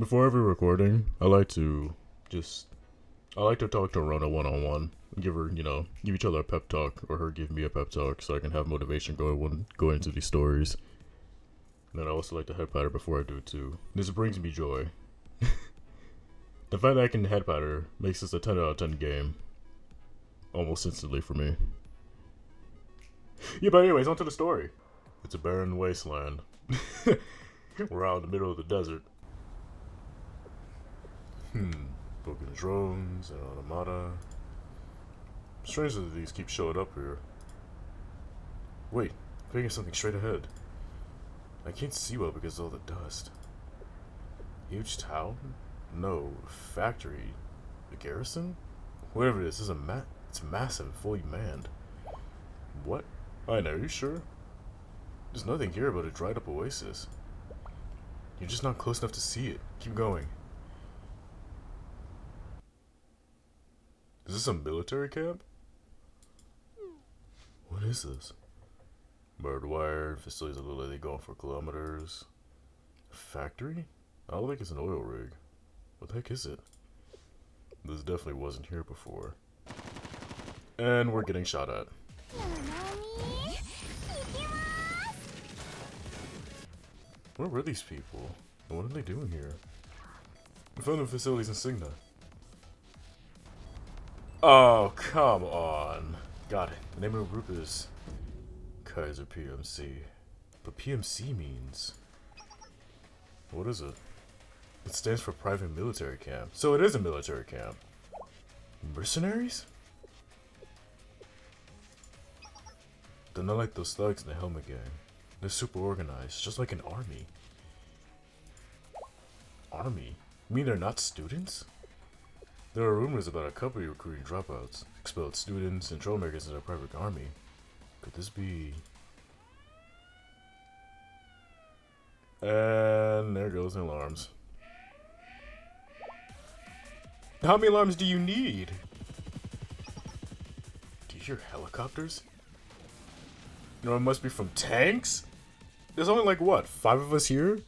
Before every recording, I like to talk to Rona one-on-one. Give her, give each other a pep talk, or her give me a pep talk, so I can have motivation going into these stories. And then I also like to head patter before I do it too. This brings me joy. The fact that I can head patter makes this a 10 out of 10 game. Almost instantly for me. Yeah, but anyways, on to the story. It's a barren wasteland. We're out in the middle of the desert. Broken drones and automata. Strange that these keep showing up here. Wait, I'm thinking something straight ahead. I can't see well because of all the dust. Huge town? No, factory. A garrison? Whatever it is, it's massive and fully manned. What? I know, are you sure? There's nothing here but a dried up oasis. You're just not close enough to see it. Keep going. Is this a military camp? What is this? Barbed wire, facilities that look like they go on for kilometers. A factory? I don't think it's an oil rig. What the heck is it? This definitely wasn't here before. And we're getting shot at. Where were these people? And what are they doing here? We found the facilities insignia. Oh, come on. Got it. The name of the group is Kaiser PMC. But PMC means... what is it? It stands for Private Military Camp. So it is a military camp. Mercenaries? They're not like those thugs in the Helmet Gang. They're super organized, just like an army. Army? You mean they're not students? There are rumors about a company recruiting dropouts, expelled students, and troublemakers in their private army. Could this be... and there goes the alarms. How many alarms do you need? Do you hear helicopters? No, it must be from tanks? There's only like, what, 5 of us here?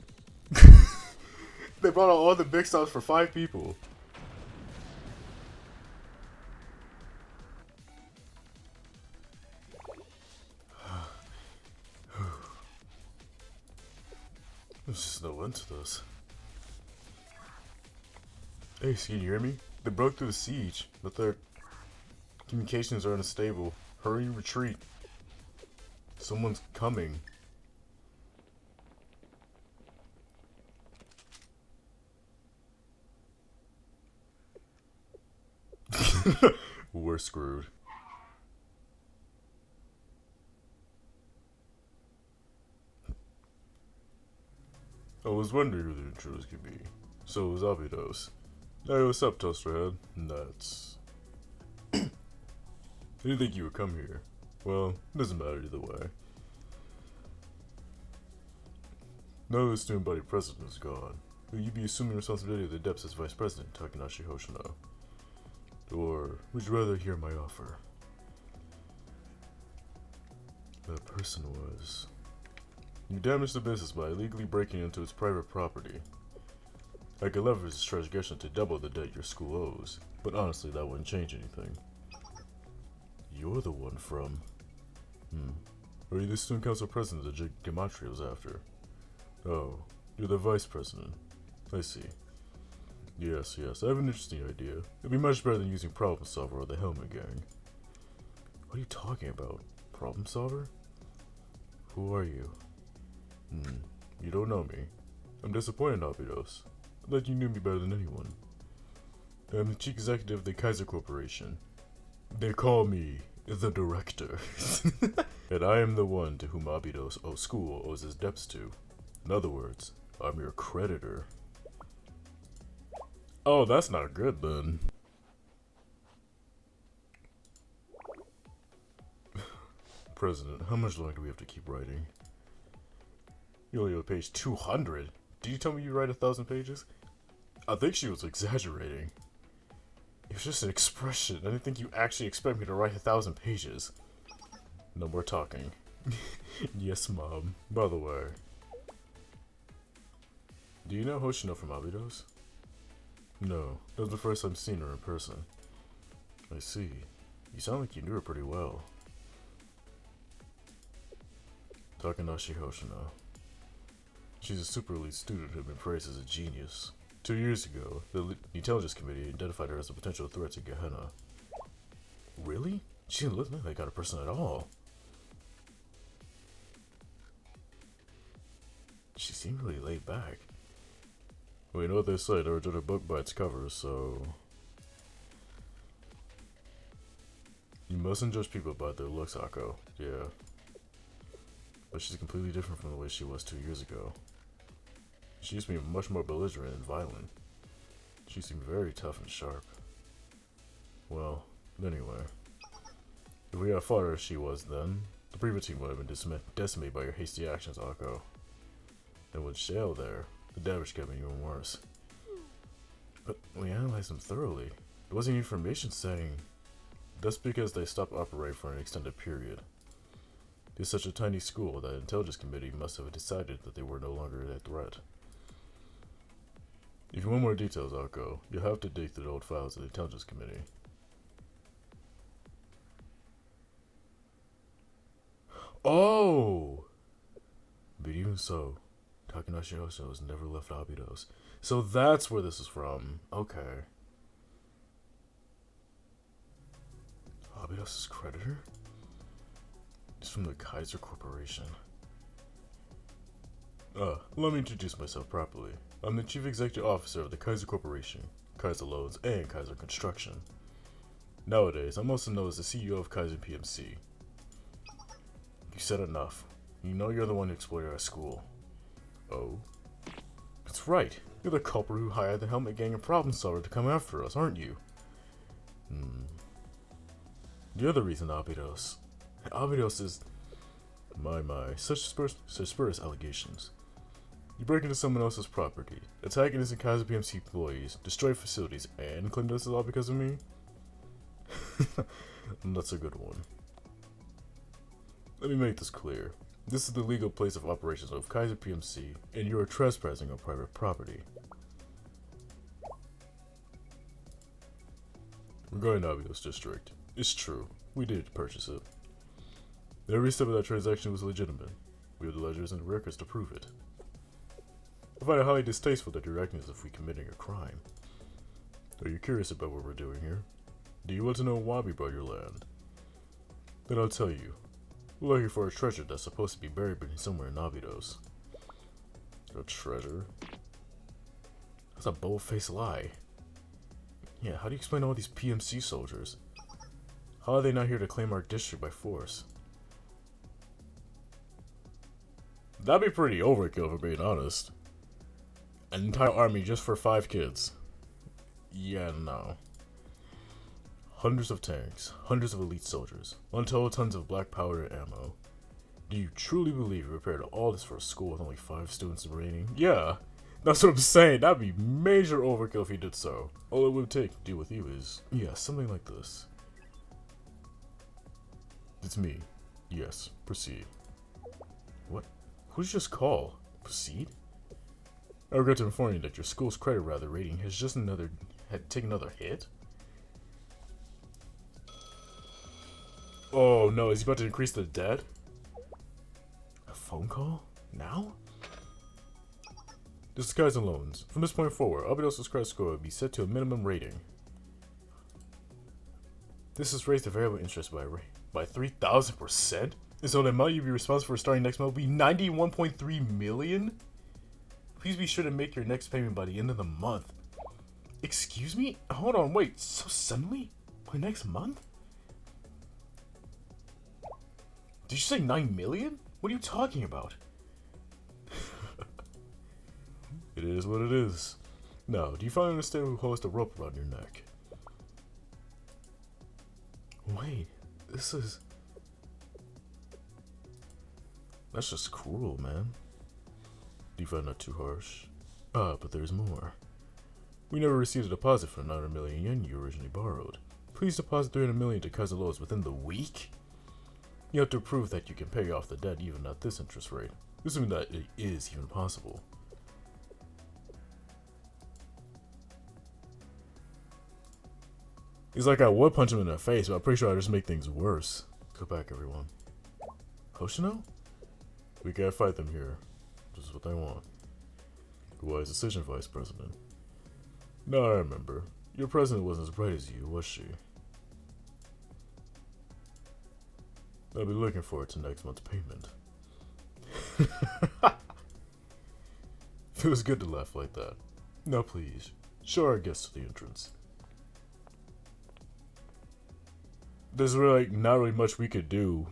They brought out all the big stops for 5 people. There's just no end to this. Hey, can you hear me? They broke through the siege, but their communications are unstable. Hurry, retreat. Someone's coming. We're screwed. I was wondering who the intruders could be. So it was Abydos. Hey, what's up, Toasterhead? Nuts. I didn't think you would come here. Well, it doesn't matter either way. Now that the student body president is gone, will you be assuming responsibility of the depths as vice president, Kaiser and Hoshino? Or would you rather hear my offer? That person was... you damaged the business by illegally breaking into its private property. I could leverage this transgression to double the debt your school owes, but honestly that wouldn't change anything. You're the one from... Are you the student council president that Gematria was after? Oh, you're the vice president. I see. Yes, I have an interesting idea. It'd be much better than using Problem Solver or the Helmet Gang. What are you talking about? Problem Solver? Who are you? You don't know me. I'm disappointed, Abydos. I thought you knew me better than anyone. I'm the chief executive of the Kaiser Corporation. They call me the director. And I am the one to whom Abydos school owes his debts to. In other words, I'm your creditor. Oh, that's not good then. President, how much longer do we have to keep writing? You only have page 200. Did you tell me you write 1,000 pages? I think she was exaggerating. It was just an expression. I didn't think you actually expect me to write 1,000 pages. No more talking. Yes, Mom. By the way, Do you know Hoshino from Abydos? No, that was the first time seeing her in person. I see. You sound like you knew her pretty well. Takanashi Hoshino. She's a super elite student who had been praised as a genius. 2 years ago, the Intelligence Committee identified her as a potential threat to Gehenna. Really? She didn't look like that kind of person at all. She seemed really laid back. Well, you know what they say, never judge a book by its cover, so... You mustn't judge people by their looks, Akko. Yeah. But she's completely different from the way she was 2 years ago. She used to be much more belligerent and violent. She seemed very tough and sharp. Well, anyway. If we had fought her as she was then, the previous team would have been decimated by your hasty actions, Akko. And with Shale there, the damage could have been even worse. But we analyzed them thoroughly. There wasn't information saying... That's because they stopped operating for an extended period. It's such a tiny school that the Intelligence Committee must have decided that they were no longer a threat. If you want more details, Akko, you'll have to dig through the old files of the Intelligence Committee. Oh! But even so, Takanashi Hoshino has never left Abydos. So that's where this is from. Okay. Abydos' creditor? It's from the Kaiser Corporation. Let me introduce myself properly. I'm the Chief Executive Officer of the Kaiser Corporation, Kaiser Loans, and Kaiser Construction. Nowadays, I'm also known as the CEO of Kaiser PMC. You said enough. You know you're the one who exploited our school. Oh? That's right. You're the culprit who hired the Helmet Gang and Problem Solver to come after us, aren't you? You're the reason Abydos. Abydos is... My, such spurious allegations. You break into someone else's property, attack innocent Kaiser PMC employees, destroy facilities, and claim this is all because of me? That's a good one. Let me make this clear. This is the legal place of operations of Kaiser PMC, and you are trespassing on private property. Regarding Abydos District, it's true, we did purchase it. Every step of that transaction was legitimate. We have the ledgers and records to prove it. I find it highly distasteful that you're acting as if we're committing a crime. Are you curious about what we're doing here? Do you want to know why we bought your land? Then I'll tell you. We're looking for a treasure that's supposed to be buried somewhere in Abydos. A treasure? That's a bold-faced lie. Yeah, how do you explain all these PMC soldiers? How are they not here to claim our district by force? That'd be pretty overkill, for being honest. An entire army just for 5 kids. Yeah, no. Hundreds of tanks, hundreds of elite soldiers, untold tons of black powder and ammo. Do you truly believe you prepared all this for a school with only 5 students remaining? Yeah, that's what I'm saying. That'd be major overkill if you did so. All it would take to deal with you is, yeah, something like this. It's me. Yes, proceed. What? Who did you just call? Proceed? I regret to inform you that your school's credit rating has just taken another hit. Oh no, is he about to increase the debt? A phone call? Now? This is Kaiser Loans. From this point forward, Abydos' credit score will be set to a minimum rating. This has raised the variable interest by 3,000%? And so the amount you'll be responsible for starting next month will be 91.3 million? Please be sure to make your next payment by the end of the month. Excuse me? Hold on, wait, so suddenly? By next month? Did you say 9 million? What are you talking about? It is what it is. Now, do you finally understand who holds the rope around your neck? Wait, this is... That's just cruel, man. Do you find that too harsh? But there's more. We never received a deposit for the 900 million yen you originally borrowed. Please deposit 300 million to Kaiser Loans within the week? You have to prove that you can pay off the debt even at this interest rate, assuming that it is even possible. He's like, I would punch him in the face, but I'm pretty sure I just make things worse. Go back, everyone. Hoshino? We can't fight them here. This is what they want. Wise decision, Vice President. No, I remember. Your president wasn't as bright as you, was she? I'll be looking forward to next month's payment. Feels good to laugh like that. Now please, show our guests to the entrance. There's really not really much we could do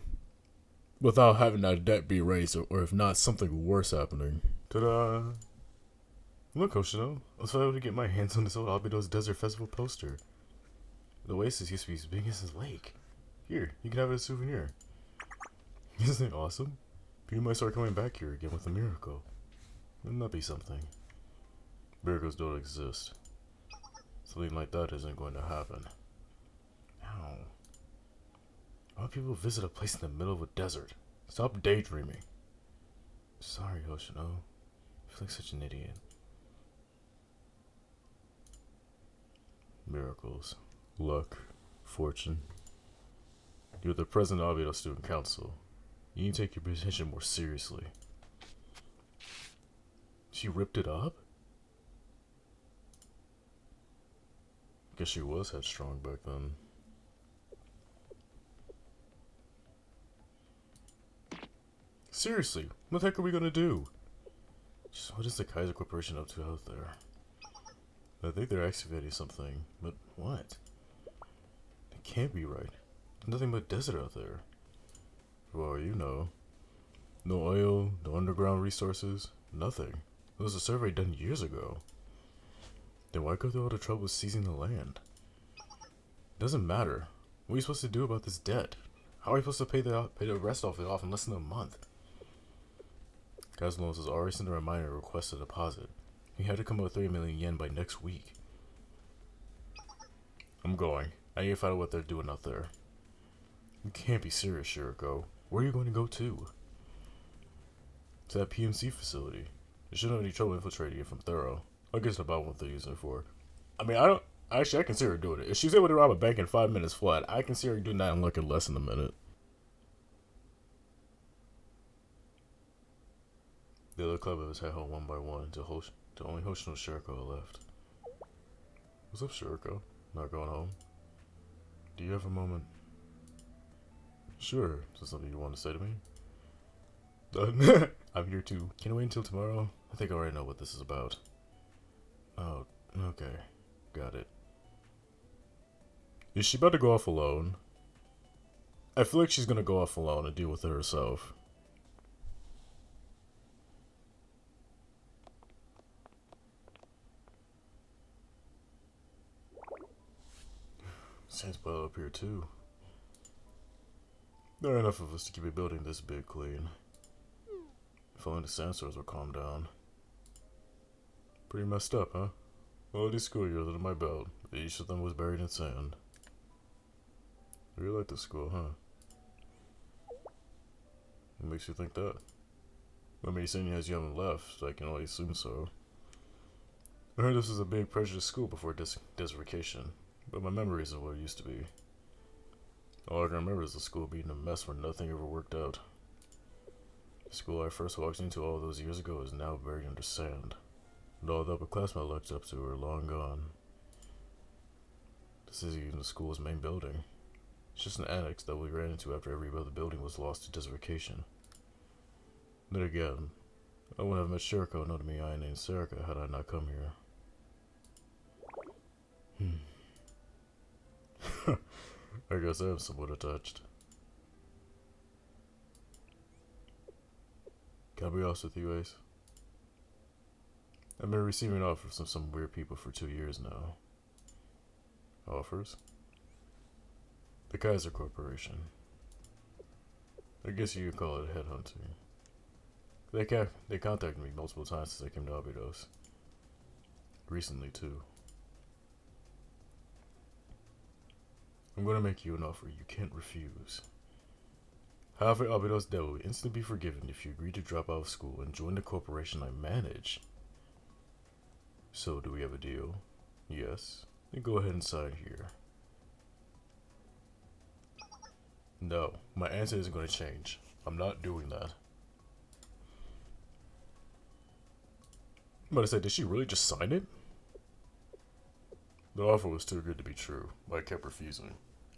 without having that debt be raised, or if not, something worse happening. Ta-da! Look, Hoshino, I was able to get my hands on this old Abydos Desert Festival poster. The oasis used to be as big as this lake. Here, you can have it as a souvenir. Isn't it awesome? People might start coming back here again with a miracle. Wouldn't that be something? Miracles don't exist. Something like that isn't going to happen. Ow. Why do people visit a place in the middle of a desert? Stop daydreaming. Sorry, Hoshino. I feel like such an idiot. Miracles. Luck. Fortune. You're the president of Abydos Student Council. You need to take your position more seriously. She ripped it up? Guess she was headstrong back then. Seriously, what the heck are we gonna do? Just what is the Kaiser Corporation up to out there? I think they're excavating something, but what? It can't be right. There's nothing but desert out there. Well, you know. No oil, no underground resources, nothing. It was a survey done years ago. Then why go through all the trouble of seizing the land? It doesn't matter. What are you supposed to do about this debt? How are you supposed to pay the rest of it off in less than a month? Kaiser has already sent a reminder to request a deposit. He had to come up with 3 million yen by next week. I'm going. I need to find out what they're doing out there. You can't be serious, Shiriko. Where are you going to go to? To that PMC facility. You shouldn't have any trouble infiltrating it from Thorough. I guess about what they're using it for. I mean, I can see her doing it. If she's able to rob a bank in 5 minutes flat, I can see her doing that in like less than a minute. The other club members head home one by one until only Hoshino and Shiriko are left. What's up, Shiriko? Not going home? Do you have a moment? Sure. Is there something you want to say to me? I'm here too. Can I wait until tomorrow? I think I already know what this is about. Oh, okay. Got it. Is she about to go off alone? I feel like she's gonna go off alone and deal with it herself. Saints pile up here too. There are enough of us to keep a building this big clean. If only the sandstorms would calm down. Pretty messed up, huh? All these school years under my belt, each of them was buried in sand. I really like this school, huh? What makes you think that? I mean, seeing as you haven't left, I can only assume so. I heard this was a big prejudiced school before desertification, but my memory isn't what it used to be. All I can remember is the school being a mess where nothing ever worked out. The school I first walked into all those years ago is now buried under sand, and all the upperclassmen I looked up to are long gone. This isn't even the school's main building. It's just an annex that we ran into after every other building was lost to desertification. Then again, I wouldn't have met Shiriko nor me I named Serika had I not come here. I guess I am somewhat attached. Can I be honest with you, Ace? I've been receiving offers from some weird people for 2 years now. Offers? The Kaiser Corporation. I guess you could call it headhunting. They contacted me multiple times since I came to Abydos. Recently, too. I'm gonna make you an offer you can't refuse. However, Abydos debt will instantly be forgiven if you agree to drop out of school and join the corporation I manage. So, do we have a deal? Yes? Then go ahead and sign here. No, my answer isn't going to change. I'm not doing that. But I said, did she really just sign it? The offer was too good to be true, but I kept refusing.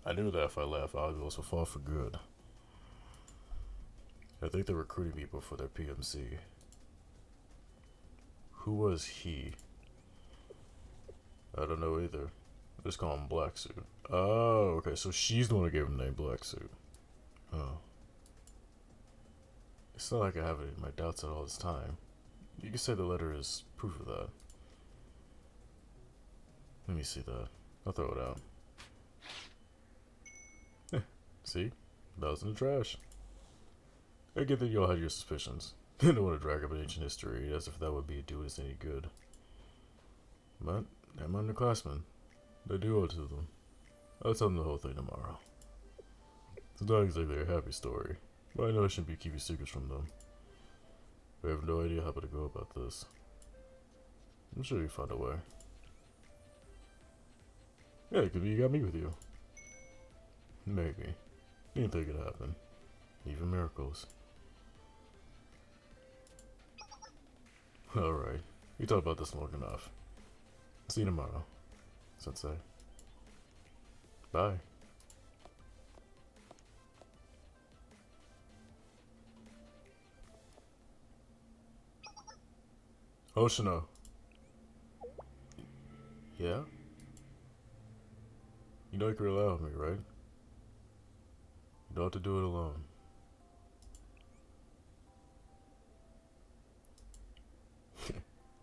I knew that if I left, Abydos would fall for good. I think they're recruiting people for their PMC. Who was he? I don't know either. Just call him Black Suit. Oh, okay, so she's the one who gave him the name Black Suit. Oh. It's not like I have my doubts at all this time. You could say the letter is proof of that. Let me see that. I'll throw it out. See? That was in the trash. I get that y'all had your suspicions. You don't want to drag up an ancient history as if that would do us any good. But, they're my underclassmen. I do owe it to them. I'll tell them the whole thing tomorrow. It's not exactly a happy story, but I know I shouldn't be keeping secrets from them. I have no idea how to go about this. I'm sure you'll find a way. Yeah, it could be you got me with you. Maybe. Anything could happen. Even miracles. Alright. We talked about this long enough. See you tomorrow, Sensei. Bye. Hoshino. Yeah? You know you can rely on me, right? You don't have to do it alone.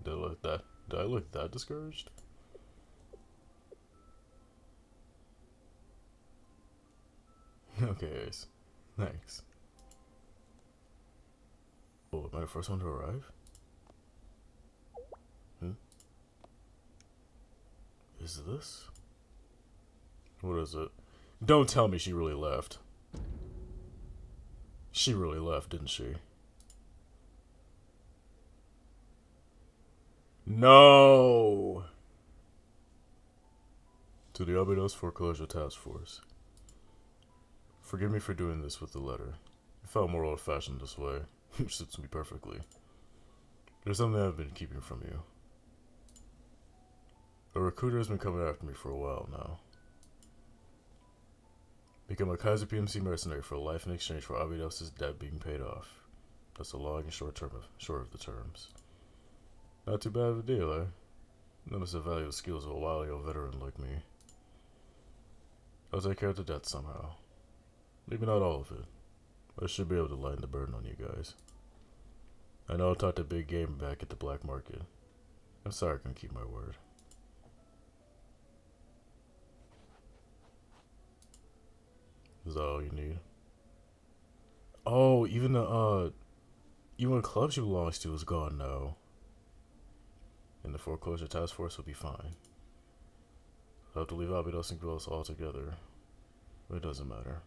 Did I look that discouraged? Okay, Ace. Thanks. Oh, am I the first one to arrive? Is this? What is it? Don't tell me she really left. She really left, didn't she? No! To the Abydos Foreclosure Task Force. Forgive me for doing this with the letter. It felt more old-fashioned this way, which suits me perfectly. There's something I've been keeping from you. A recruiter has been coming after me for a while now. Become a Kaiser PMC mercenary for life in exchange for Abydos' debt being paid off. That's the long and short of the terms. Not too bad of a deal, eh? Notice the value of skills of a wily old veteran like me. I'll take care of the debt somehow. Maybe not all of it, but I should be able to lighten the burden on you guys. I know I talked a big game back at the black market. I'm sorry I couldn't keep my word. Is that all you need? Oh, even the club she belongs to is gone now. And the foreclosure task force will be fine. I'll have to leave Abydos and Grills altogether. But it doesn't matter.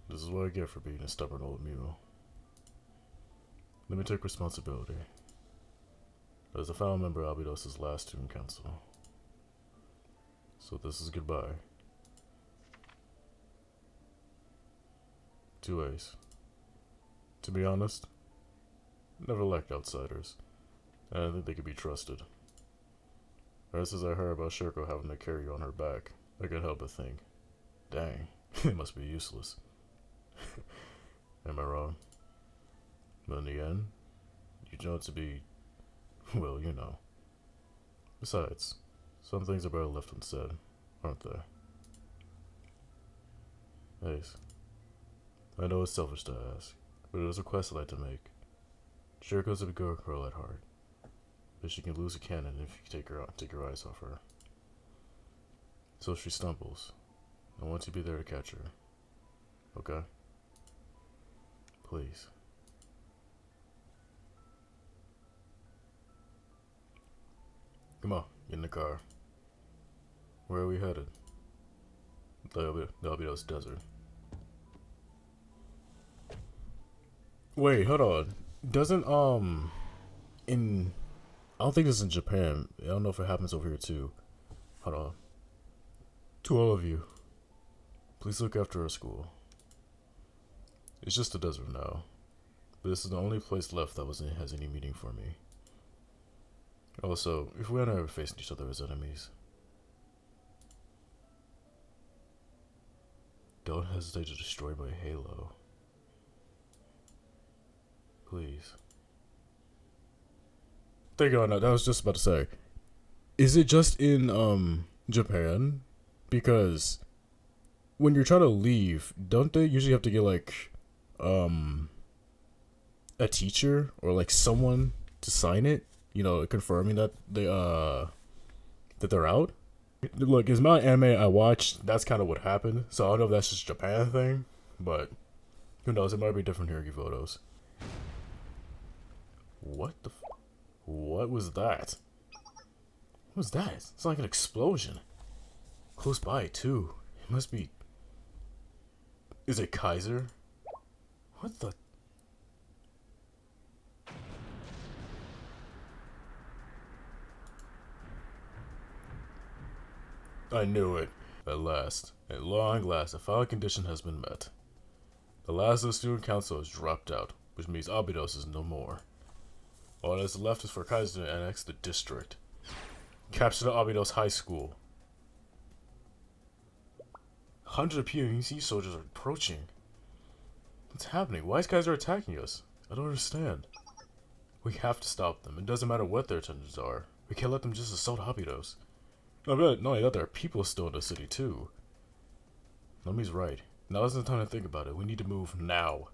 This is what I get for being a stubborn old mule. Let me take responsibility. As the final member of Abydos' last student council. So this is goodbye. 2A's. To be honest, never liked outsiders. And I think they could be trusted. Ever since I heard about Shirko having to carry you on her back, I could help but think, dang, it must be useless. Am I wrong? But in the end, you know it to be, well, you know. Besides, some things are better left unsaid, aren't they? Ace, I know it's selfish to ask, but it is a request I'd like to make. Shirko's a good girl at heart, but she can lose a cannon if you take your eyes off her. So if she stumbles, I want you to be there to catch her. Okay? Please. Come on, get in the car. Where are we headed? The Abydos Desert. Wait, hold on. Doesn't, in... I don't think this is in Japan. I don't know if it happens over here, too. Hold on. To all of you. Please look after our school. It's just a desert now, but this is the only place left that has any meaning for me. Also, if we and I ever faced each other as enemies, don't hesitate to destroy my halo. Please. Thank you, Anna. That was just about to say. Is it just in Japan? Because when you're trying to leave, don't they usually have to get like a teacher or like someone to sign it? You know, confirming that that they're out. Look, is my anime I watched, that's kind of what happened. So I don't know if that's just a Japan thing, but who knows? It might be different here in Abydos. What the? What was that? What was that? It's like an explosion. Close by too. It must be. Is it Kaiser? What the? I knew it. At last, at long last, a final condition has been met. The last of the student council has dropped out, which means Abydos is no more. All that is left is for Kaiser to annex the district. Capture the Abydos High School. Hundreds of PMC soldiers are approaching. What's happening? Why is Kaiser attacking us? I don't understand. We have to stop them. It doesn't matter what their intentions are. We can't let them just assault Abydos. Not only that, there are people still in the city too. Nomi's right. Now isn't the time to think about it. We need to move now.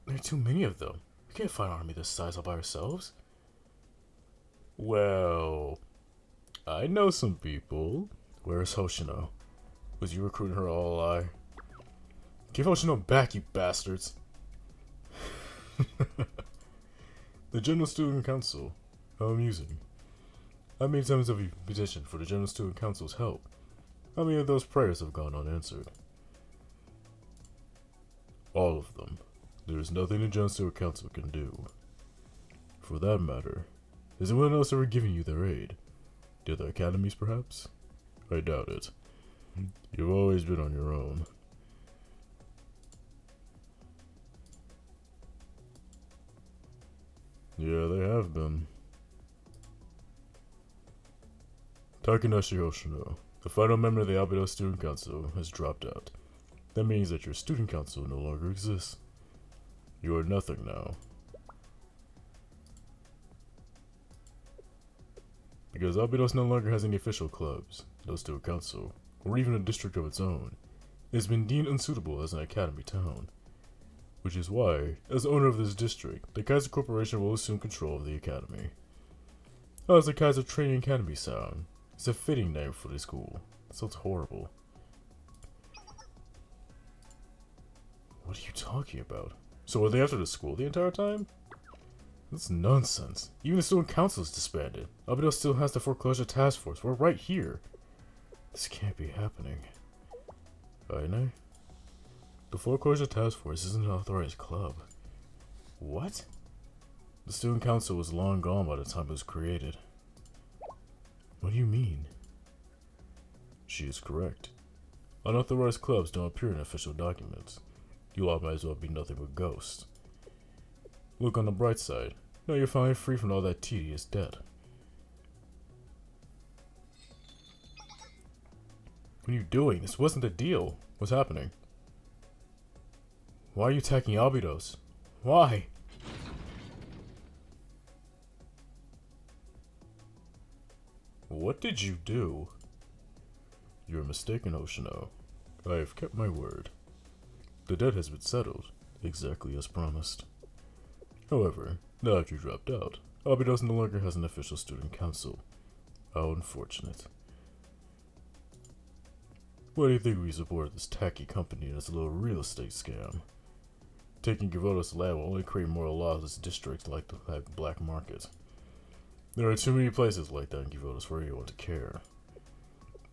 There are too many of them. We can't fight an army this size all by ourselves. Well, I know some people. Where is Hoshino? Was you recruiting her all a lie? Give Hoshino back, you bastards. The General Student Council. How amusing. How many times have you petitioned for the General Student Council's help? How many of those prayers have gone unanswered? All of them. There is nothing the General Student Council can do. For that matter, is anyone else ever giving you their aid? The other academies, perhaps? I doubt it. You've always been on your own. Yeah, they have been. Takanashi Hoshino, the final member of the Abydos Student Council, has dropped out. That means that your student council no longer exists. You are nothing now. Because Abydos no longer has any official clubs, no student council, or even a district of its own. It has been deemed unsuitable as an academy town. Which is why, as owner of this district, the Kaiser Corporation will assume control of the academy. How does the Kaiser Training Academy sound? It's a fitting name for the school. It sounds horrible. What are you talking about? So were they after the school the entire time? That's nonsense. Even the student council is disbanded. Abydos still has the foreclosure task force. We're right here. This can't be happening. Aine? The foreclosure task force isn't an authorized club. What? The student council was long gone by the time it was created. What do you mean? She is correct. Unauthorized clubs don't appear in official documents. You all might as well be nothing but ghosts. Look on the bright side. Now you're finally free from all that tedious debt. What are you doing? This wasn't the deal. What's happening? Why are you attacking Abydos? Why? What did you do? You're mistaken, Hoshino. I have kept my word. The debt has been settled, exactly as promised. However, now that you dropped out, Abydos no longer has an official student council. How unfortunate. Why do you think we support this tacky company as a little real estate scam? Taking Gehenna's land will only create more lawless districts like the black market. There are too many places like that in Gehenna for anyone to care.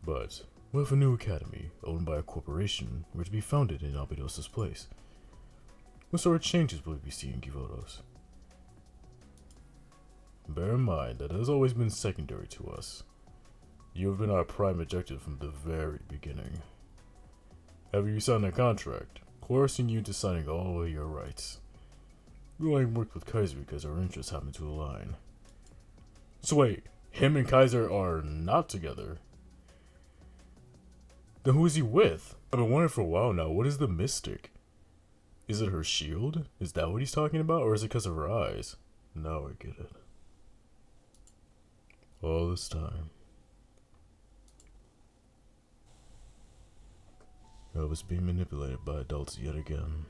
But, what if a new academy, owned by a corporation, were to be founded in Abydos' place? What sort of changes will we be seeing in Gehenna? Bear in mind that it has always been secondary to us. You have been our prime objective from the very beginning. Have you signed a contract, coercing you into signing all of your rights. We only worked with Kaiser because our interests happen to align. So wait, him and Kaiser are not together? Then who is he with? I've been wondering for a while now, what is the mystic? Is it her shield? Is that what he's talking about? Or is it because of her eyes? Now I get it. All this time, I was being manipulated by adults yet again.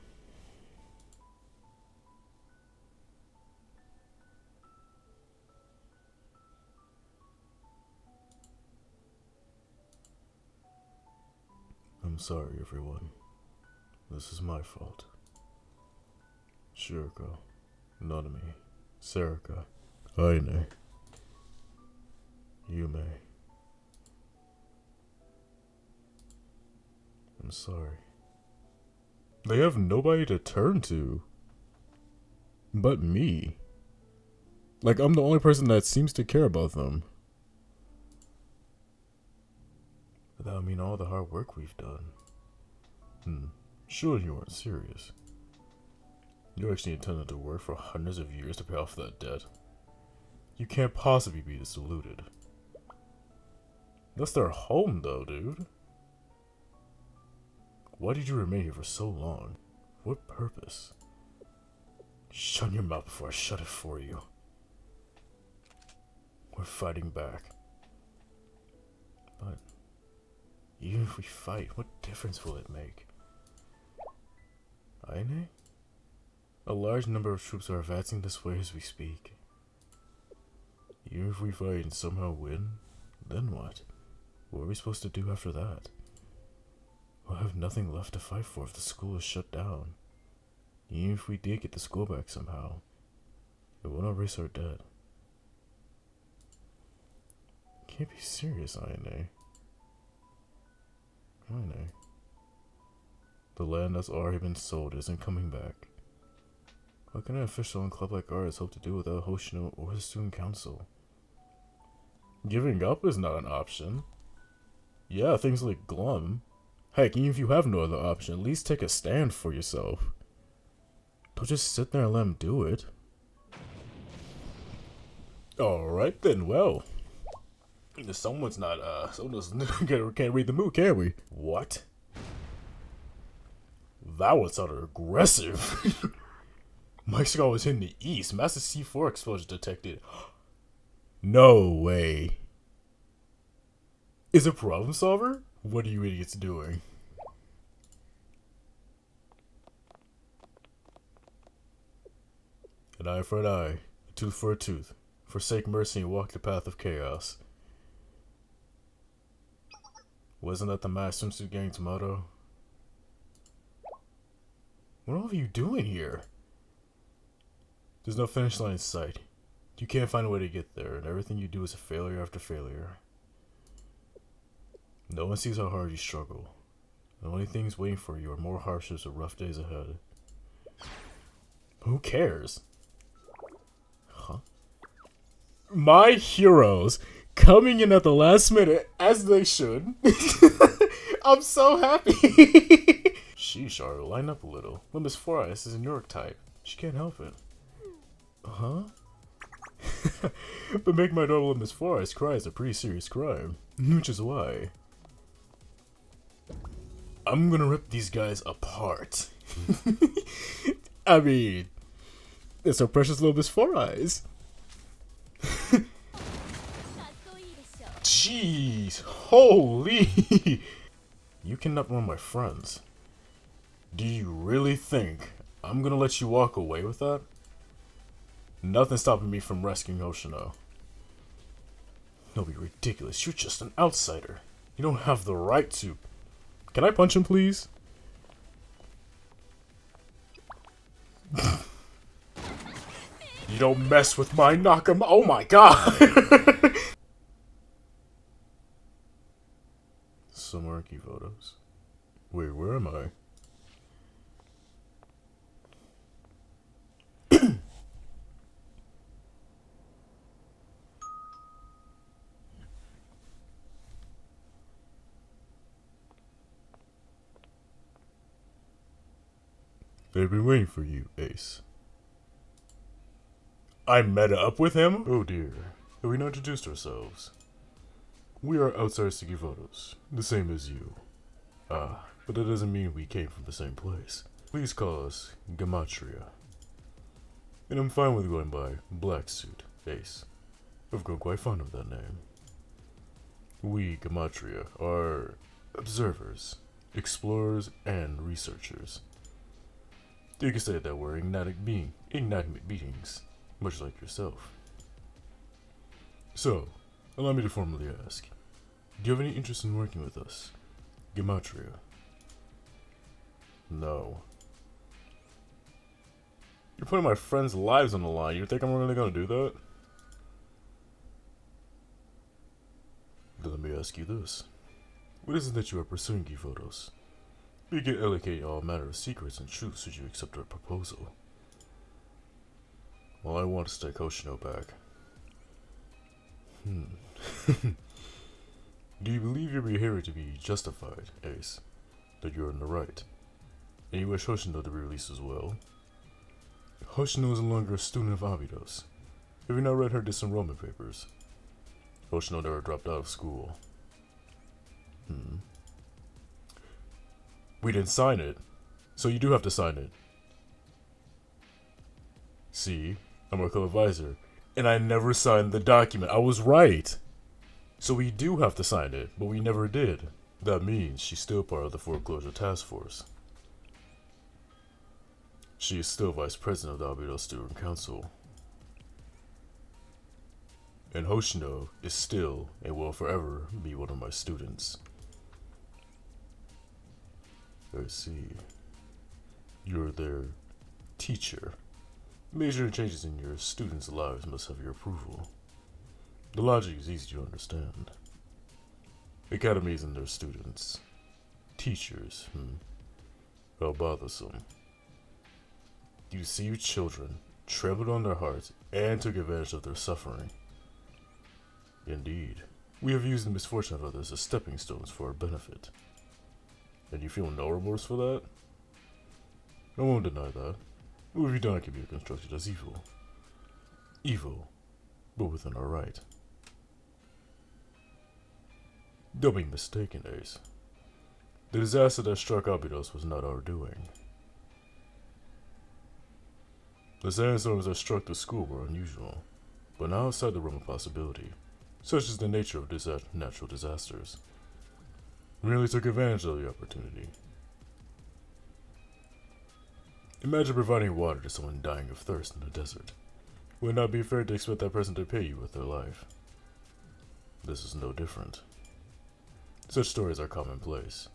I'm sorry, everyone. This is my fault. Shiriko, Nanami, Sarika, Aine, Yume. I'm sorry. They have nobody to turn to. But me. Like, I'm the only person that seems to care about them. But that would mean all the hard work we've done. Sure you weren't serious. You actually intended to work for hundreds of years to pay off that debt. You can't possibly be this deluded. That's their home though, dude. Why did you remain here for so long? What purpose? Shut your mouth before I shut it for you. We're fighting back. But even if we fight, what difference will it make? Aine? A large number of troops are advancing this way as we speak. Even if we fight and somehow win, then what? What are we supposed to do after that? We'll have nothing left to fight for if the school is shut down. Even if we did get the school back somehow, it won't erase our debt. You can't be serious, Aine. Aine. The land that's already been sold isn't coming back. What can an official in a club like ours hope to do without Hoshino or the student council? Giving up is not an option. Yeah, things like glum. Heck, even if you have no other option, at least take a stand for yourself. Don't just sit there and let him do it. Alright then, well. Someone's can't read the mood, can we? What? That one sounded aggressive. Mexico was in the east. Massive C4 explosion detected. No way. Is it problem solver? What are you idiots doing? An eye for an eye, a tooth for a tooth. Forsake mercy and walk the path of chaos. Wasn't that the mass swimsuit gang's motto? What are you doing here? There's no finish line in sight. You can't find a way to get there, and everything you do is a failure after failure. No one sees how hard you struggle. The only things waiting for you are more hardships or rough days ahead. Who cares? Huh? My heroes coming in at the last minute, as they should. I'm so happy. Sheesh, Aru, line up a little. Miss Four Eyes is a New York type. She can't help it. Huh? But making my daughter Miss Four Eyes cry is a pretty serious crime. Which is why I'm gonna rip these guys apart. I mean, it's our precious little Miss Four Eyes. Jeez, holy. You cannot run my friends. Do you really think I'm gonna let you walk away with that? Nothing's stopping me from rescuing Hoshino. Don't be ridiculous. You're just an outsider. You don't have the right to. Can I punch him, please? You don't mess with my Nakama. Oh my god! Some Arky photos. Wait, where am I? They've been waiting for you, Ace. I met up with him? Oh dear. Have we not introduced ourselves? We are outside Sigivotos, the same as you. But that doesn't mean we came from the same place. Please call us Gematria. And I'm fine with going by Black Suit, Ace. I've grown quite fond of that name. We, Gematria, are observers, explorers, and researchers. You can say that we're enigmatic beings, much like yourself. So, allow me to formally ask, do you have any interest in working with us, Gematria? No. You're putting my friends' lives on the line. You think I'm really gonna do that? Then let me ask you this. What is it that you are pursuing, Givotos? We can allocate all manner of secrets and truths should you accept our proposal. All I want is to take Hoshino back. Do you believe your behavior to be justified, Ace? That you're in the right? And you wish Hoshino to be released as well? Hoshino is no longer a student of Abydos. Have you not read her disenrollment papers? Hoshino never dropped out of school. We didn't sign it, so you do have to sign it. See, I'm a co-advisor, and I never signed the document. I was right. So we do have to sign it, but we never did. That means she's still part of the foreclosure task force. She is still vice president of the Abydos Student Council. And Hoshino is still and will forever be one of my students. I see. You're their teacher. Major changes in your students' lives must have your approval. The logic is easy to understand. Academies and their students. Teachers, How bothersome. You deceived children, trampled on their hearts, and took advantage of their suffering. Indeed, we have used the misfortune of others as stepping stones for our benefit. And you feel no remorse for that? I won't deny that. What we've done can be constructed as evil. Evil, but within our right. Don't be mistaken, Ace. The disaster that struck Abydos was not our doing. The sandstorms that struck the school were unusual, but not outside the realm of possibility. Such is the nature of natural disasters. We merely took advantage of the opportunity. Imagine providing water to someone dying of thirst in the desert. Would it not be fair to expect that person to pay you with their life? This is no different. Such stories are commonplace.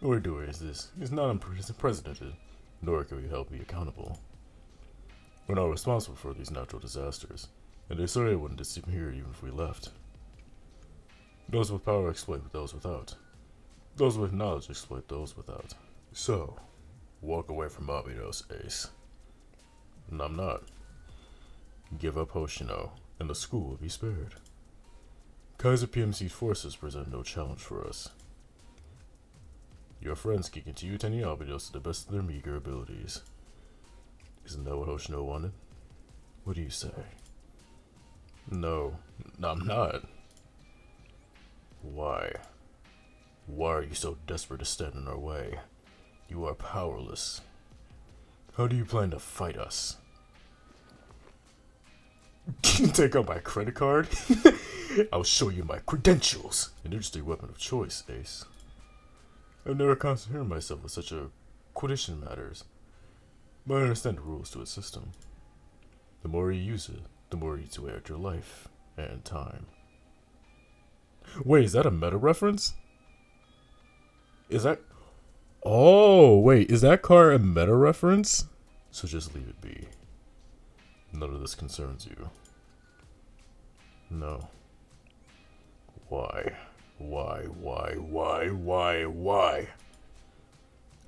What we're doing is not unprecedented, nor can we help be accountable. We're not responsible for these natural disasters, and they certainly wouldn't disappear even if we left. Those with power exploit those without. Those with knowledge exploit those without. So, walk away from Abydos, Ace. And I'm not. Give up Hoshino, and the school will be spared. Kaiser PMC's forces present no challenge for us. Your friends can continue attending Abydos to the best of their meager abilities. Isn't that what Hoshino wanted? What do you say? No, I'm not. Why? Why are you so desperate to stand in our way? You are powerless. How do you plan to fight us? Take out my credit card? I'll show you my credentials. An interesting weapon of choice, Ace. I've never concerned myself with such a quotidian matters, but I understand the rules to its system. The more you use it, the more you eats away at your life and time. Wait, is that a meta reference? Is that... Oh, wait, is that car a meta reference? So just leave it be. None of this concerns you. No. Why? Why?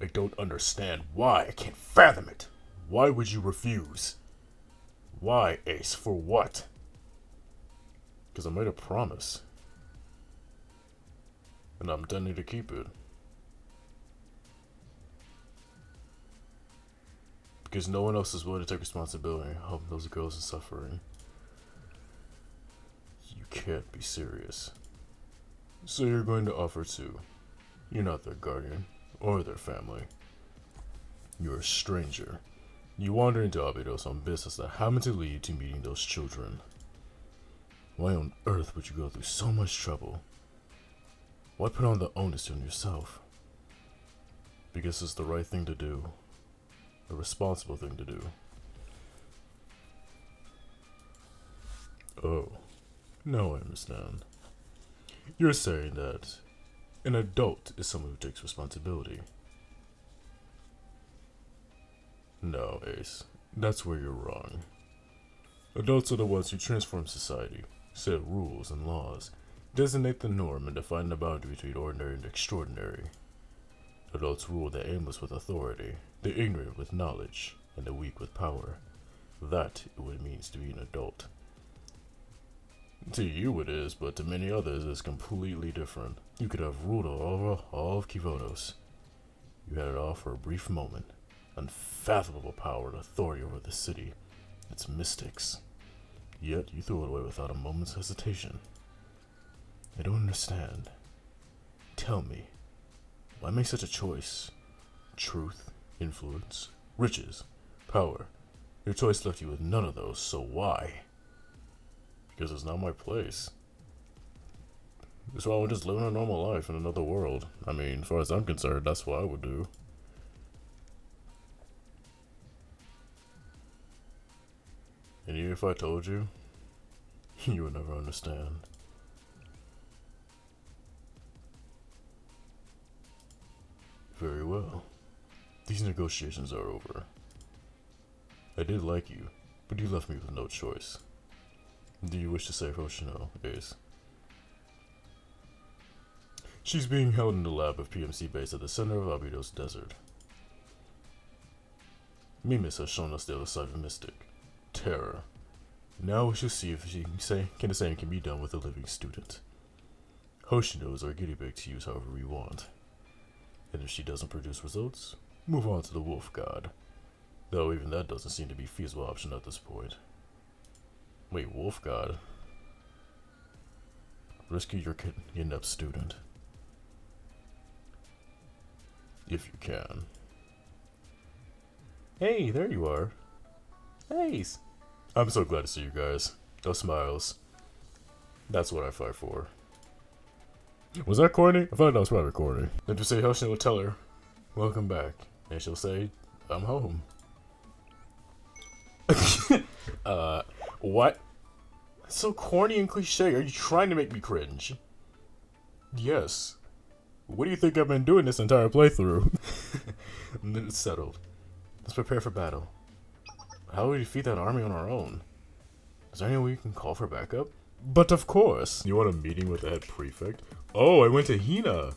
I don't understand why. I can't fathom it. Why would you refuse? Why, Ace? For what? Because I made a promise. And I'm intending to keep it. Because no one else is willing to take responsibility and help those girls in suffering. You can't be serious. So you're going to offer too. You're not their guardian, or their family. You're a stranger. You wander into Abydos on business that happened to lead to meeting those children. Why on earth would you go through so much trouble? Why put on the onus on yourself? Because it's the right thing to do. The responsible thing to do. Oh, now I understand. You're saying that an adult is someone who takes responsibility. No, Ace. That's where you're wrong. Adults are the ones who transform society, set rules and laws, designate the norm, and define the boundary between ordinary and extraordinary. Adults rule the aimless with authority, the ignorant with knowledge, and the weak with power. That is what it means to be an adult. To you it is, but to many others it's completely different. You could have ruled over all of Kivodos. You had it all for a brief moment. Unfathomable power and authority over the city, its mystics. Yet you threw it away without a moment's hesitation. I don't understand. Tell me, why make such a choice? Truth, influence, riches, power. Your choice left you with none of those, so why? Because it's not my place. That's why I would just live a normal life in another world. I mean, as far as I'm concerned, that's what I would do. And even if I told you, you would never understand. Very well. These negotiations are over. I did like you, but you left me with no choice. Do you wish to save Hoshino, Ace? She's being held in the lab of PMC base at the center of Abydos Desert. Mimas has shown us the other side of Mystic. Terror. Now we shall see if the same can be done with a living student. Hoshino is our guinea pig to use however we want. And if she doesn't produce results, move on to the Wolf God. Though even that doesn't seem to be a feasible option at this point. Wait, Wolf God? Rescue your kidnapped student. If you can. Hey, there you are. Nice. I'm so glad to see you guys. Those smiles. That's what I fight for. Was that corny? I thought that was probably corny. Then to say Hoshino will tell her, welcome back. And she'll say, I'm home. What? That's so corny and cliche. Are you trying to make me cringe? Yes. What do you think I've been doing this entire playthrough? And then it's settled. Let's prepare for battle. How do we defeat that army on our own? Is there any way we can call for backup? But of course! You want a meeting with the head prefect? Oh, I went to Gehenna!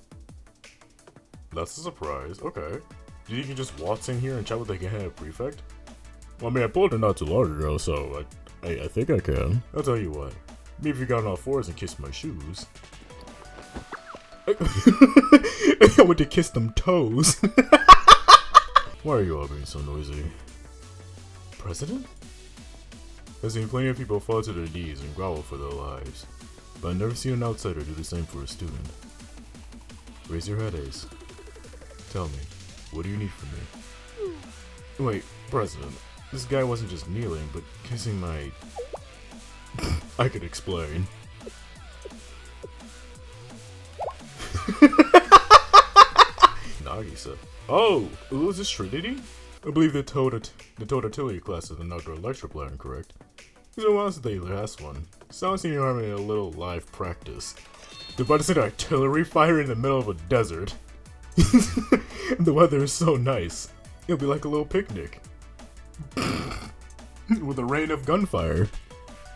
That's a surprise. Okay. Do you think you can just waltz in here and chat with the Gehenna prefect? Well, I mean, I pulled her not too long ago, so I think I can. I'll tell you what. Maybe if you got on all fours and kissed my shoes. I went to kiss them toes. Why are you all being so noisy? President? I've seen plenty of people fall to their knees and grovel for their lives, but I've never seen an outsider do the same for a student. Raise your head, Ace. Tell me, what do you need from me? Wait, President, this guy wasn't just kneeling, but kissing my... I could explain. Nagisa. Oh, is this Trinity? I believe the toad artillery class is an outdoor lecture plan, correct? It's been a while since they last one. Sounds like you're having a little live practice. They're about to send artillery fire in the middle of a desert. The weather is so nice. It'll be like a little picnic. With a rain of gunfire.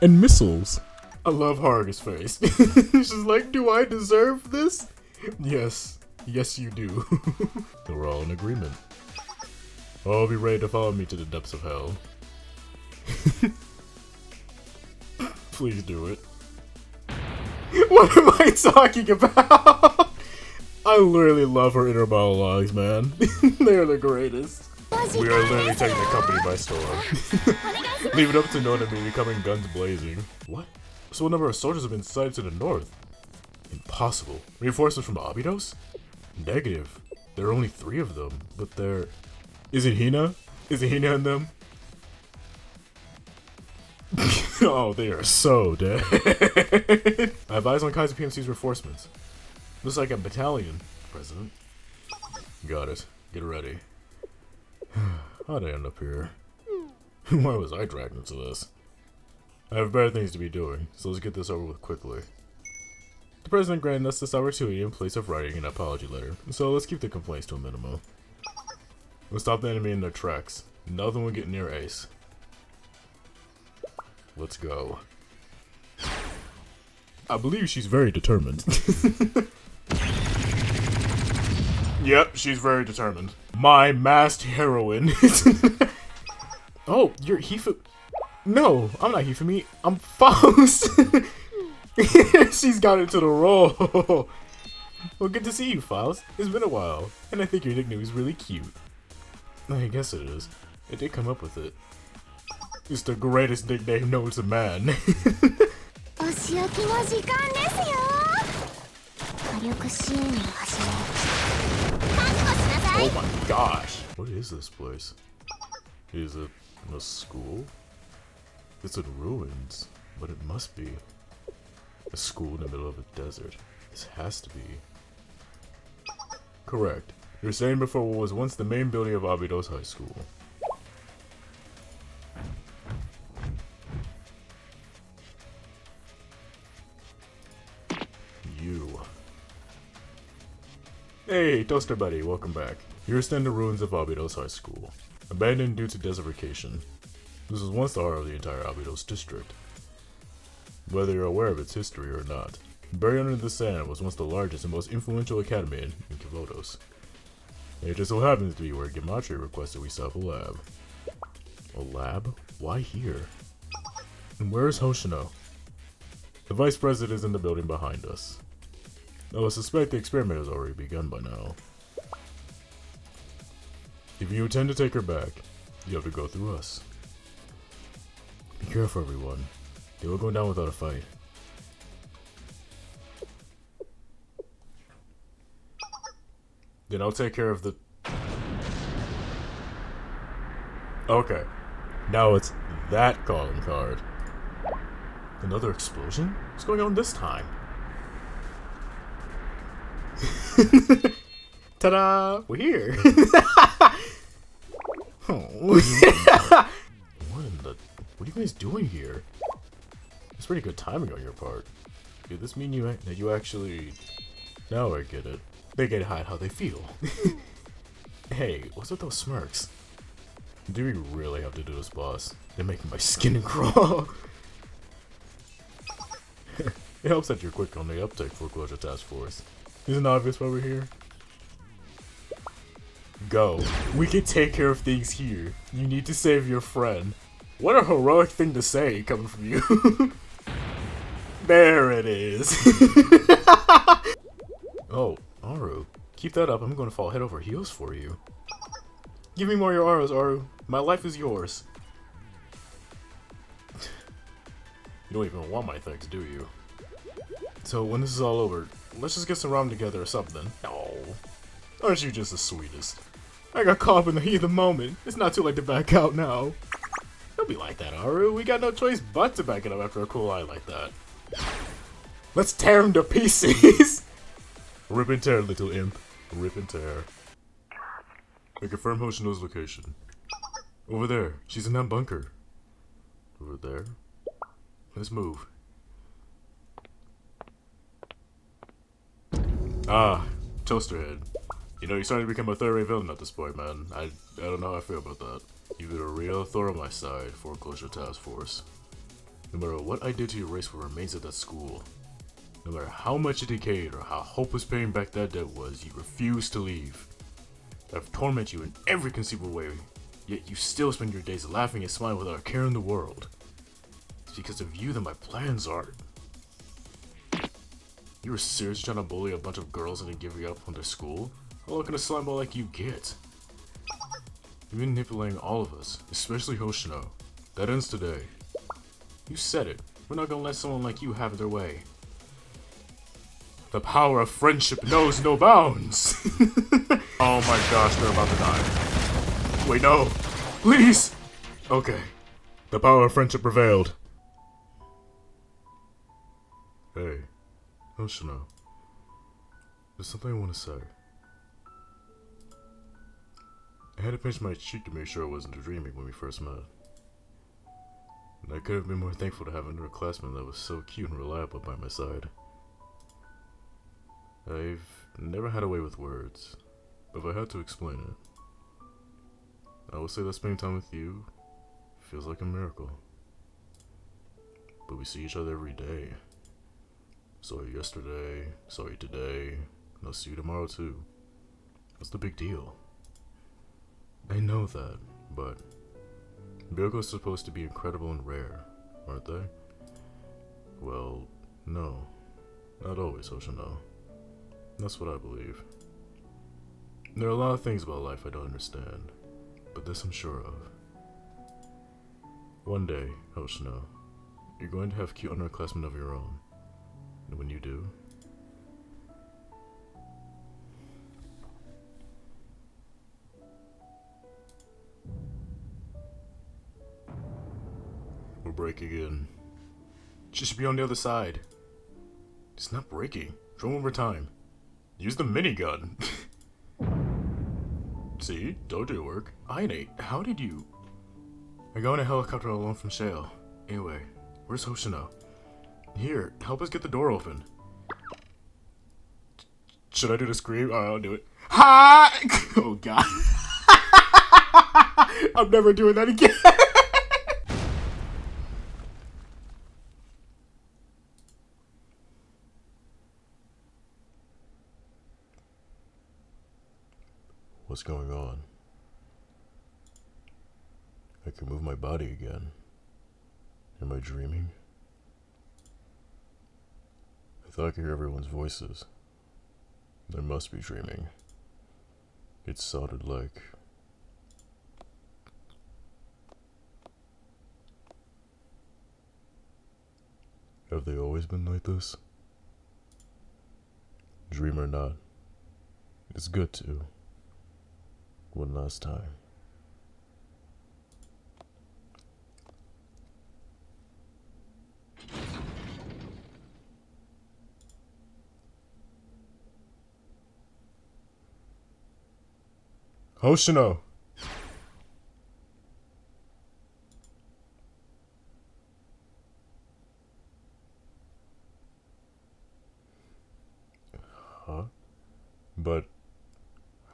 And missiles. I love Haruka's face. She's like, do I deserve this? Yes. Yes, you do. We're all in agreement. Oh, be ready to follow me to the depths of hell. Please do it. What am I talking about? I literally love her inner monologues, man. They're the greatest. We are literally taking the company by storm. Leave it up to Nona me becoming guns blazing. What? So a number of soldiers have been sighted to the north. Impossible. Reinforcements from Abydos? Negative. There are only 3 of them, but they're... Is it Hina? Is it Hina in them? Oh, they are so dead. I advise on Kaiser PMC's reinforcements. Looks like a battalion, President. Got it. Get ready. How'd I end up here? Why was I dragged into this? I have better things to be doing, so let's get this over with quickly. The President granted us this opportunity in place of writing an apology letter, so let's keep the complaints to a minimum. We'll stop the enemy in their tracks. Nothing will get near Ace. Let's go. I believe she's very determined. Yep, she's very determined. My masked heroine. Oh, you're Hifu. No, I'm not Hifumi. I'm Faust. She's got into the role. Well, good to see you, Faust. It's been a while, and I think your nickname is really cute. I guess it is. I did come up with it. It's the greatest nickname known to man. Oh my gosh! What is this place? Is it a school? It's in ruins, but it must be. A school in the middle of a desert. This has to be. Correct. You're staying before what was once the main building of Abydos High School. You. Hey, Toaster Buddy, welcome back. You're staying in the ruins of Abydos High School. Abandoned due to desertification. This was once the heart of the entire Abydos district. Whether you're aware of its history or not, buried under the sand was once the largest and most influential academy in Abydos. It just so happens to be where Gematria requested we set up a lab. A lab? Why here? And where is Hoshino? The Vice President is in the building behind us. I suspect the experiment has already begun by now. If you intend to take her back, you have to go through us. Be careful, everyone. They will go down without a fight. Then I'll take care of the... Okay. Now it's that calling card. Another explosion? What's going on this time? Ta-da! We're here! Oh. What are you guys doing here? It's pretty good timing on your part. Did this mean that you actually... Now I get it. They get hide how they feel. Hey, what's with those smirks? Do we really have to do this, boss? They're making my skin crawl. It helps that you're quick on the uptake foreclosure task force. Isn't it obvious why we're here? Go. We can take care of things here. You need to save your friend. What a heroic thing to say coming from you. There it is. Oh, Aru. Keep that up. I'm going to fall head over heels for you. Give me more of your arrows, Aru. My life is yours. You don't even want my thanks, do you? So when this is all over, let's just get some ramen together or something. Oh, aren't you just the sweetest? I got caught up in the heat of the moment. It's not too late to back out now. Don't be like that, Aru. We got no choice but to back it up after a cool eye like that. Let's tear him to pieces! Rip and tear, little imp. Rip and tear. I confirm Hoshino's location. Over there. She's in that bunker. Over there. Let's move. Ah, Toasterhead. You know, you're starting to become a third-rate villain at this point, man. I don't know how I feel about that. You've been a real thorn on my side, Foreclosure Task Force. No matter what I did to erase what remains of that school, no matter how much it decayed or how hopeless paying back that debt was, you refused to leave. I've tormented you in every conceivable way, yet you still spend your days laughing and smiling without a care in the world. It's because of you that my plans are. You were seriously trying to bully a bunch of girls and then give you up on their school? How long can a slimeball like you get? You've been manipulating all of us, especially Hoshino. That ends today. You said it. We're not gonna let someone like you have their way. The power of friendship knows no bounds! Oh my gosh, they're about to die. Wait, no! Please! Okay. The power of friendship prevailed. Hey, Hoshino. There's something I want to say. I had to pinch my cheek to make sure I wasn't dreaming when we first met. And I could have been more thankful to have another classmate that was so cute and reliable by my side. I've never had a way with words, but if I had to explain it, I would say that spending time with you feels like a miracle. But we see each other every day. Saw you yesterday, saw you today, and I'll see you tomorrow too. What's the big deal? I know that, but miracles are supposed to be incredible and rare, aren't they? Well, no. Not always, Hoshino. That's what I believe. There are a lot of things about life I don't understand, but this I'm sure of. One day, Hoshino, you're going to have cute underclassmen of your own. And when you do, we're breaking in. She should be on the other side. It's not breaking. Try one more time. Use the minigun. See? Told you it work. Nate, how did you? I go in a helicopter alone from Shale. Anyway, where's Hoshino? Here, help us get the door open. Should I do the scream? Alright, I'll do it. Ha! Oh god. I'm never doing that again. What's going on? I can move my body again. Am I dreaming? I thought I could hear everyone's voices. I must be dreaming. It sounded like... Have they always been like this? Dream or not, it's good to. One last time. Hoshino! Huh? But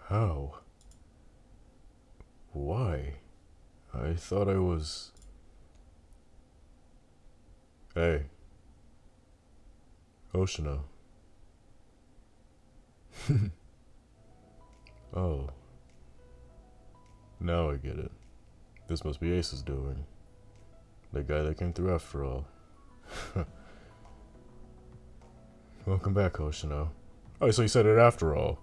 how? Why? I thought I was... Hey. Hoshino. Oh. Now I get it. This must be Ace's doing. The guy that came through after all. Welcome back, Hoshino. Oh, so you said it after all.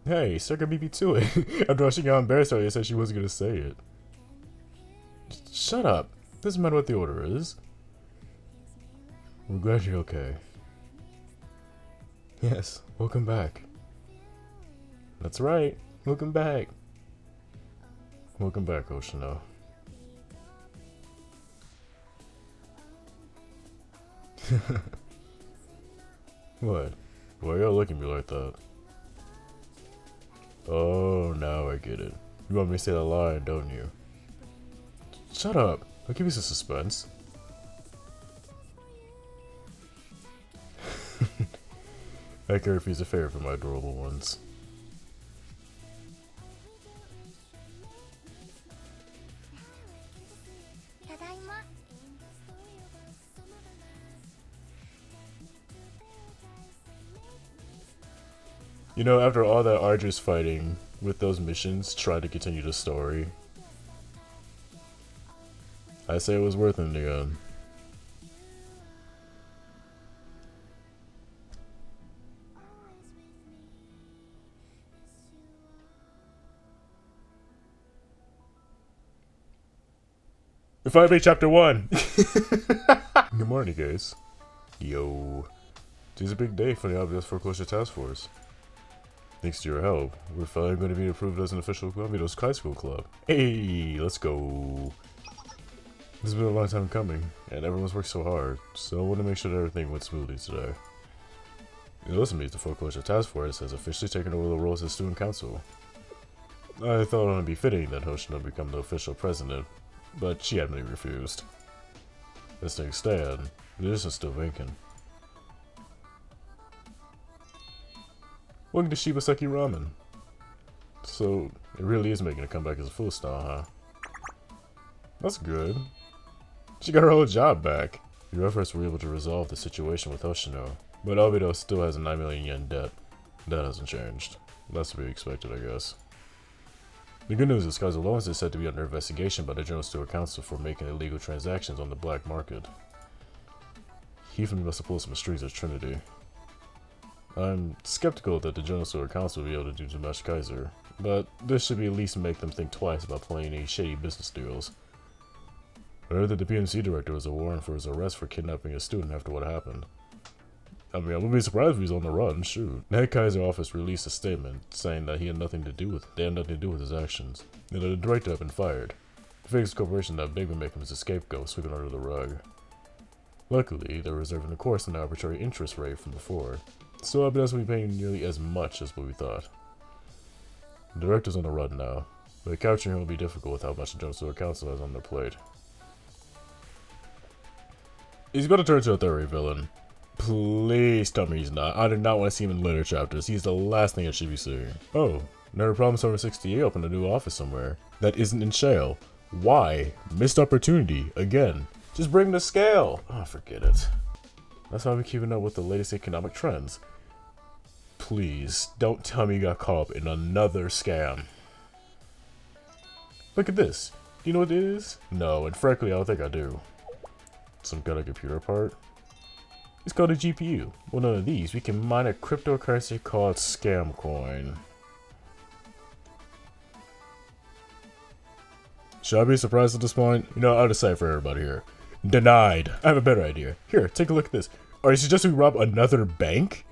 Hey, Circa beat me to it. After all, she got embarrassed earlier, said she wasn't gonna say it. Shut up. Doesn't matter what the order is. We're glad you're okay. Yes, welcome back. That's right. Welcome back. Welcome back, Hoshino. What? Why y'all looking at me like that? Oh, now I get it. You want me to say the line, don't you? Shut up. I'll give you some suspense. I can refuse a favor for my adorable ones. You know, after all that arduous fighting with those missions, trying to continue the story, I say it was worth it in the end. 5A Chapter 1! Good morning, guys. Yo. Today's a big day for the Abydos Foreclosure Task Force. Thanks to your help, we're finally going to be approved as an official Abydos Kaiser Club. Hey, let's go. This has been a long time coming, and everyone's worked so hard, so I want to make sure that everything went smoothly today. It also means the Foreclosure Task Force has officially taken over the roles as Student Council. I thought it would be fitting that Hoshino become the official president, but she adamantly refused. As things stand, the position is still vacant. Welcome to Shibaseki Ramen. So, it really is making a comeback as a full star, huh? That's good. She got her old job back. Your efforts were able to resolve the situation with Hoshino, but Abydos still has a 9 million yen debt. That hasn't changed. That's to be expected, I guess. The good news is Kaiser Loans is said to be under investigation by the General Steward Council for making illegal transactions on the black market. He even must have pulled some strings at Trinity. I'm skeptical that the General Steward Council will be able to do too much Kaiser, but this should be at least make them think twice about playing any shady business deals. I heard that the PNC director was a warrant for his arrest for kidnapping a student after what happened. I mean, I wouldn't be surprised if he's on the run, shoot. The head Kaiser office released a statement saying that they had nothing to do with his actions, and that the director had been fired. The fakes corporation that big would make him as a scapegoat, sweeping under the rug. Luckily, they're reserving a course on the arbitrary interest rate from before, so Abydos will be paying nearly as much as what we thought. The director's on the run now, but capturing him will be difficult with how much the General Steward Council has on their plate. He's about to turn into a third villain. Please tell me he's not. I do not want to see him in later chapters. He's the last thing I should be seeing. Oh, another Problem Solver 68 opened a new office somewhere. That isn't in Shale. Why? Missed opportunity. Again. Just bring the scale. Oh, forget it. That's why I've been keeping up with the latest economic trends. Please, don't tell me you got caught up in another scam. Look at this. Do you know what it is? No, and frankly, I don't think I do. Some kind of computer part? It's called a GPU. Well, none of these. We can mine a cryptocurrency called Scam Coin. Should I be surprised at this point? You know, I'll decide for everybody here. Denied. I have a better idea. Here, take a look at this. Are you suggesting we rob another bank?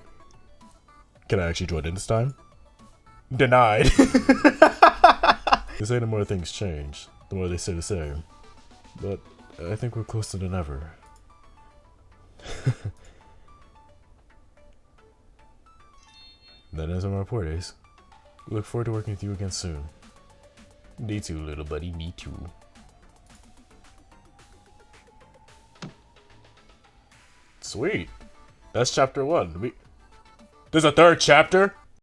Can I actually join in this time? Denied. They say the more things change, the more they stay the same. But I think we're closer than ever. That ends my report, Ace. We look forward to working with you again soon. Me too, little buddy, me too. Sweet. That's chapter 1. There's a third chapter?